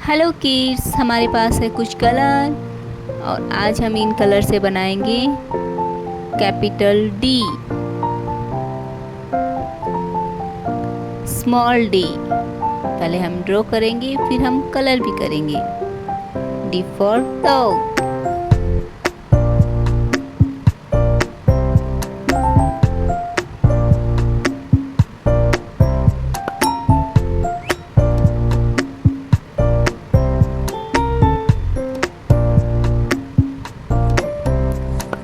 Hello kids, हमारे पास है कुछ कलर और आज हम इन कलर से बनाएंगे कैपिटल डी, स्मॉल डी। पहले हम ड्रॉ करेंगे, फिर हम कलर भी करेंगे। D for dog,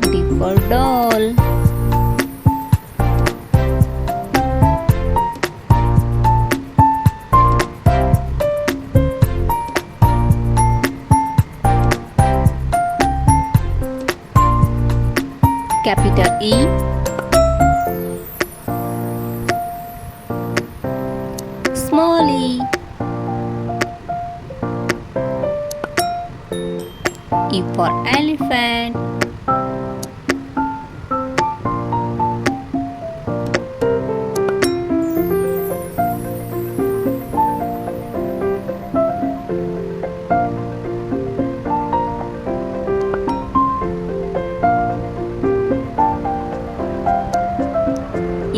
D for doll, capital E, small e, E for elephant,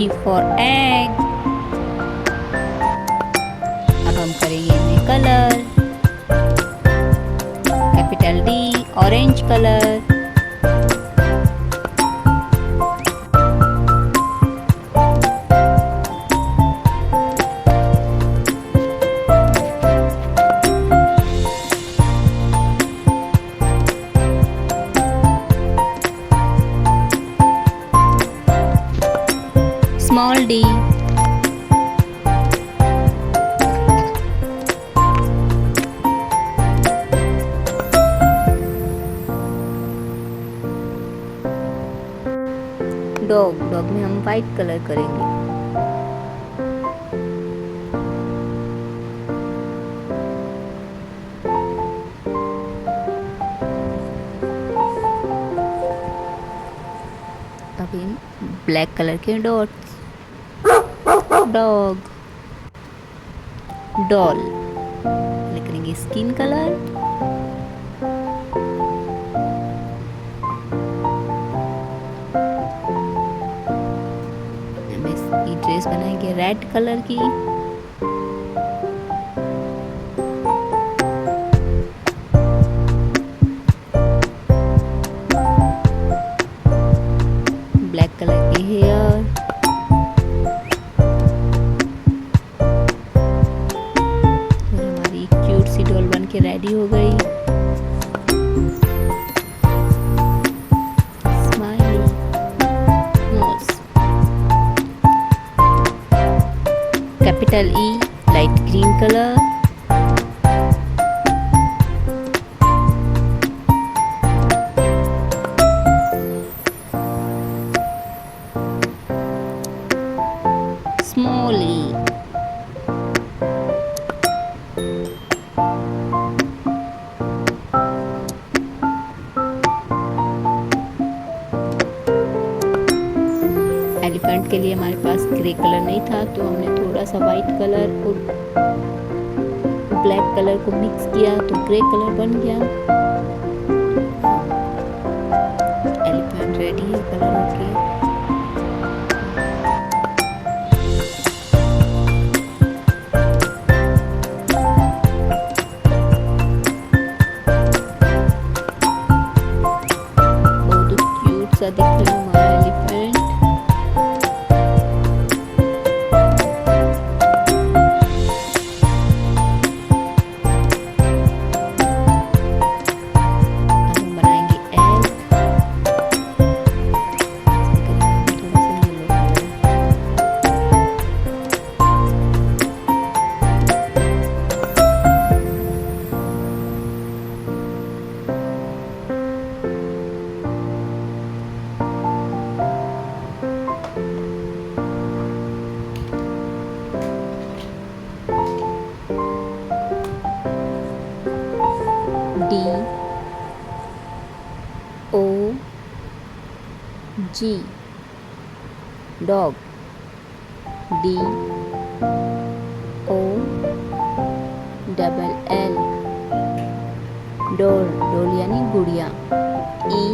E for egg। अब हम करेंगे इनमें colour. Capital D orange colour, small D, dog. Dog में हम वाइट कलर करेंगे। अभी ब्लैक कलर के डॉट्स। डॉग, डॉल करेंगे स्किन कलर, इसकी ड्रेस बनाएंगे रेड कलर की। ब्लैक कलर के हेयर, और हमारी क्यूट सी डॉल बन के रेडी हो गई। Smile nose, capital E light green colour, small E, elephant के लिए हमारे पास ग्रे कलर नहीं था, तो हमने थोड़ा सा वाइट कलर और ब्लैक कलर को मिक्स किया तो ग्रे कलर बन गया। एलिफेंट रेडी है कलर होके। बहुत क्यूट सा दिख रहा है हमारा elephant. D O G, dog. D O double L, डोल, डोल यानी गुड़िया। E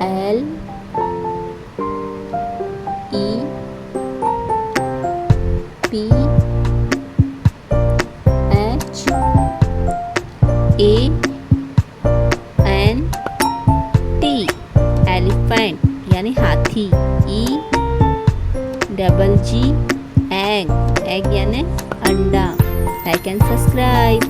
L E P H A N T, elephant यानी हाथी। E double G egg, egg यानी अंडा। Like and subscribe.